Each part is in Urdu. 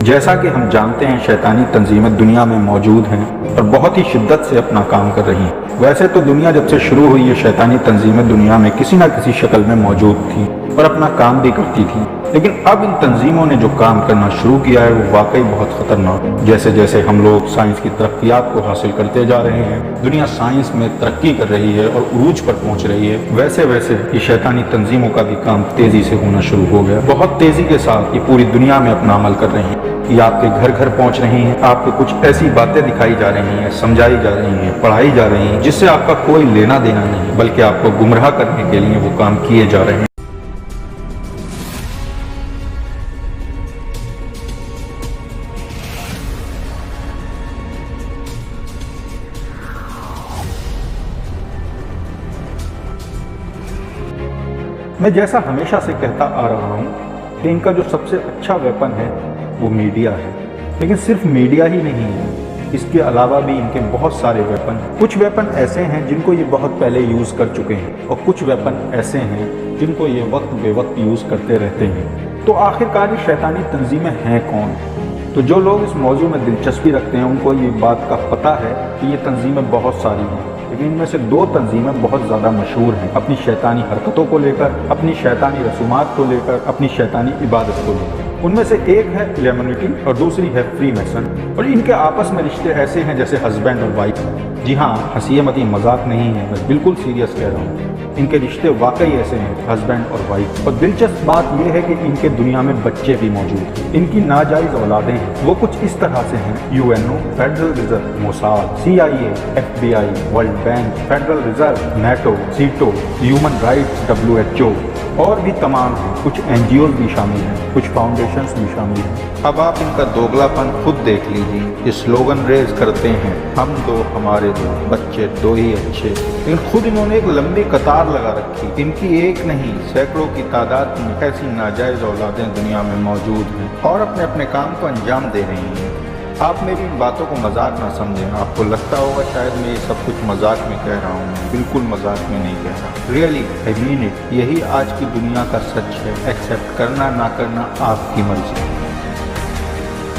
جیسا کہ ہم جانتے ہیں شیطانی تنظیمیں دنیا میں موجود ہیں اور بہت ہی شدت سے اپنا کام کر رہی ہیں۔ ویسے تو دنیا جب سے شروع ہوئی ہے شیطانی تنظیمیں دنیا میں کسی نہ کسی شکل میں موجود تھیں اور اپنا کام بھی کرتی تھیں، لیکن اب ان تنظیموں نے جو کام کرنا شروع کیا ہے وہ واقعی بہت خطرناک۔ جیسے جیسے ہم لوگ سائنس کی ترقیات کو حاصل کرتے جا رہے ہیں، دنیا سائنس میں ترقی کر رہی ہے اور عروج پر پہنچ رہی ہے، ویسے ویسے یہ شیطانی تنظیموں کا بھی کام تیزی سے ہونا شروع ہو گیا۔ بہت تیزی کے ساتھ یہ پوری دنیا میں اپنا عمل کر رہی ہیں۔ یہ آپ کے گھر گھر پہنچ رہی ہیں، آپ کو کچھ ایسی باتیں دکھائی جا رہی ہیں، سمجھائی جا رہی ہیں، پڑھائی جا رہی ہیں جس سے آپ کا کوئی لینا دینا نہیں، بلکہ آپ کو گمراہ کرنے کے لیے وہ کام کیے جا رہے ہیں۔ میں جیسا ہمیشہ سے کہتا آ رہا ہوں کہ ان کا جو سب سے اچھا ویپن ہے وہ میڈیا ہے، لیکن صرف میڈیا ہی نہیں ہے، اس کے علاوہ بھی ان کے بہت سارے ویپن ہیں۔ کچھ ویپن ایسے ہیں جن کو یہ بہت پہلے یوز کر چکے ہیں اور کچھ ویپن ایسے ہیں جن کو یہ وقت بے وقت یوز کرتے رہتے ہیں۔ تو آخرکار یہ شیطانی تنظیمیں ہیں کون؟ تو جو لوگ اس موضوع میں دلچسپی رکھتے ہیں ان کو یہ بات کا پتہ ہے کہ یہ تنظیمیں بہت ساری ہیں، لیکن ان میں سے دو تنظیمیں بہت زیادہ مشہور ہیں، اپنی شیطانی حرکتوں کو لے کر، اپنی شیطانی رسومات کو لے کر، اپنی شیطانی عبادت کو لے کر۔ ان میں سے ایک ہے ایلیمنٹی اور دوسری ہے فری میسن، اور ان کے آپس میں رشتے ایسے ہیں جیسے ہسبینڈ اور وائف۔ جی ہاں، ہنسی متی مذاق نہیں ہے، میں بالکل سیریس کہہ رہا ہوں، ان کے رشتے واقعی ایسے ہیں، ہسبینڈ اور وائف۔ اور دلچسپ بات یہ ہے کہ ان کے دنیا میں بچے بھی موجود ہیں، ان کی ناجائز اولادیں ہیں۔ وہ کچھ اس طرح سے ہیں: UNO، federal reserve, Mossad, CIA، FBI، world bank, federal reserve, NATO, SEATO, human rights, WHO، اور بھی تمام ہیں۔ کچھ NGOز بھی شامل ہیں، کچھ فاؤنڈیشنز بھی شامل ہیں۔ اب آپ ان کا دوگلا پن خود دیکھ لیجیے۔ یہ سلوگن ریز کرتے ہیں: ہم دو ہمارے دو، بچے دو ہی اچھے، لیکن خود انہوں نے ایک لمبی قطار لگا رکھی۔ ان کی ایک نہیں سینکڑوں کی تعداد میں ایسی ناجائز اولادیں دنیا میں موجود ہیں اور اپنے اپنے کام کو انجام دے رہی ہیں۔ آپ میری ان باتوں کو مذاق نہ سمجھیں، آپ کو لگتا ہوگا شاید میں یہ سب کچھ مذاق میں کہہ رہا ہوں، بالکل مذاق میں نہیں کہہ رہا۔ ریئلی آئی مین اٹ، یہی آج کی دنیا کا سچ ہے۔ ایکسیپٹ کرنا نہ کرنا آپ کی مرضی۔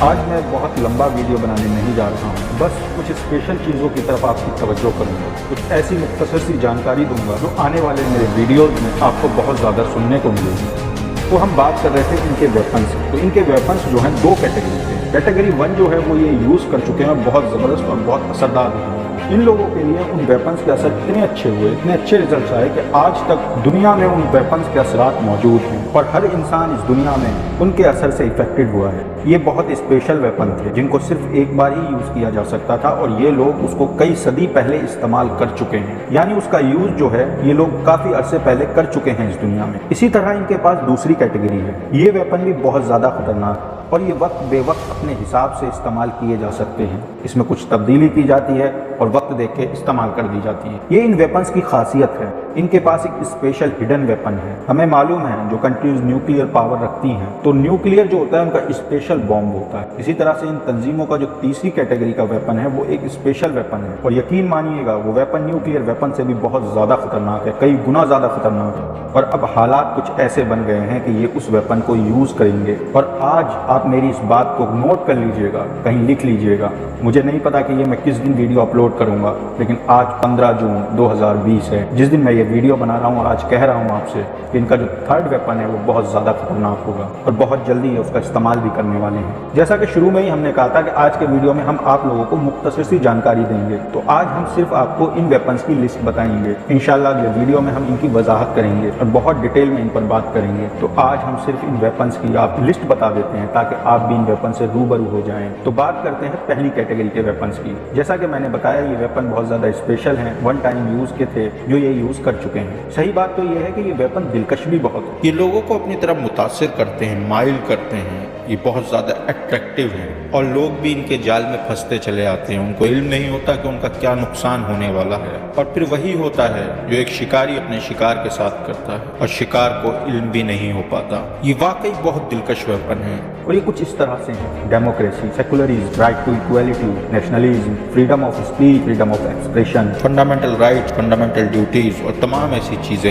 آج میں بہت لمبا ویڈیو بنانے نہیں جا رہا ہوں، بس کچھ اسپیشل چیزوں کی طرف آپ کی توجہ کروں گا، کچھ ایسی مختصر سی جانکاری دوں گا جو آنے والے میرے ویڈیوز میں آپ کو بہت زیادہ سننے کو ملے گی۔ تو ہم بات کر رہے تھے ان کے ویپنس، تو ان کے ویپنس جو ہیں دو کیٹیگری کے۔ کیٹیگری 1 جو ہے وہ یہ یوز کر چکے ہیں اور بہت زبردست اور بہت اثردار ہیں۔ ان لوگوں کے لیے ان ویپنس کے اثر اتنے اچھے ہوئے، اتنے اچھے ریزلٹس آئے کہ آج تک دنیا میں ان ویپنس کے اثرات موجود ہیں اور ہر انسان اس دنیا میں ان کے اثر سے افیکٹڈ ہوا ہے۔ یہ بہت اسپیشل ویپن تھے جن کو صرف ایک بار ہی یوز کیا جا سکتا تھا اور یہ لوگ اس کو کئی صدی پہلے استعمال کر چکے ہیں، یعنی اس کا یوز جو ہے یہ لوگ کافی عرصے پہلے کر چکے ہیں اس دنیا میں۔ اسی طرح ان کے پاس دوسری کیٹیگری ہے۔ یہ ویپن بھی بہت زیادہ خطرناک اور یہ وقت بے وقت اپنے حساب سے استعمال کیے جا سکتے ہیں۔ اس میں کچھ تبدیلی کی جاتی ہے اور وقت دیکھ کے استعمال کر دی جاتی ہے۔ یہ ان ویپنز کی خاصیت ہے۔ ان کے پاس ایک اسپیشل ہڈن ویپن ہے۔ ہمیں معلوم ہے جو کنٹریز نیوکلیئر پاور رکھتی ہیں تو نیوکلیئر جو ہوتا ہے ان کا اسپیشل بوم ہوتا ہے۔ اسی طرح سے ان تنظیموں کا جو تیسری کیٹیگری کا ویپن ہے وہ ایک اسپیشل ویپن ہے، اور یقین مانیے گا وہ ویپن نیوکلیئر ویپن سے بھی بہت زیادہ خطرناک ہے، کئی گنا زیادہ خطرناک ہے۔ اور اب حالات کچھ ایسے بن گئے ہیں کہ یہ اس ویپن کو یوز کریں گے۔ اور آج آپ میری اس بات کو نوٹ کر لیجئے گا، کہیں لکھ لیجئے گا۔ مجھے نہیں پتا کہ یہ میں کس دن ویڈیو اپلوڈ کروں گا، لیکن آج 15 جون 2020 ہے جس دن میں یہ ویڈیو بنا رہا ہوں، اور آج کہہ رہا ہوں آپ سے کہ ان کا جو تھرڈ ویپن ہے وہ بہت زیادہ خطرناک ہوگا اور بہت جلدی اس کا استعمال بھی کرنے والے ہیں۔ جیسا کہ شروع میں ہی ہم نے کہا تھا کہ آج کے ویڈیو میں ہم آپ لوگوں کو مختصر سی جانکاری دیں گے، تو آج ہم صرف آپ کو ان ویپنز کی لسٹ بتائیں گے۔ انشاءاللہ اگلے ویڈیو میں ہم ان کی وضاحت کریں گے اور بہت ڈیٹیل میں ان پر بات کریں گے۔ تو آج ہم صرف ان ویپنز کی آپ لسٹ بتا دیتے ہیں تاکہ آپ بھی ان ویپن سے روبرو ہو جائیں۔ تو بات کرتے ہیں پہلی کیٹیگری کے ویپنز کی۔ جیسا کہ میں نے بتایا یہ ویپن بہت زیادہ اسپیشل ہیں، ون ٹائم یوز کے تھے جو یہ یوز کر چکے ہیں۔ صحیح بات تو یہ ہے کہ یہ ویپن دلکش بھی بہت ہے، یہ لوگوں کو اپنی طرف متاثر کرتے ہیں، مائل کرتے ہیں، یہ بہت زیادہ اٹریکٹیو ہیں اور لوگ بھی ان کے جال میں پھنستے چلے آتے ہیں۔ ان کو علم نہیں ہوتا کہ ان کا کیا نقصان ہونے والا ہے، اور پھر وہی ہوتا ہے جو ایک شکاری اپنے شکار کے ساتھ کرتا ہے اور شکار کو علم بھی نہیں ہو پاتا۔ یہ واقعی بہت دلکش ویپن ہے اور یہ کچھ اس طرح سے ہیں: democracy, secularism, right to equality, nationalism, freedom of speech, freedom of expression, fundamental right, fundamental duties اور تمام ایسی چیزیں۔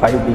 5D,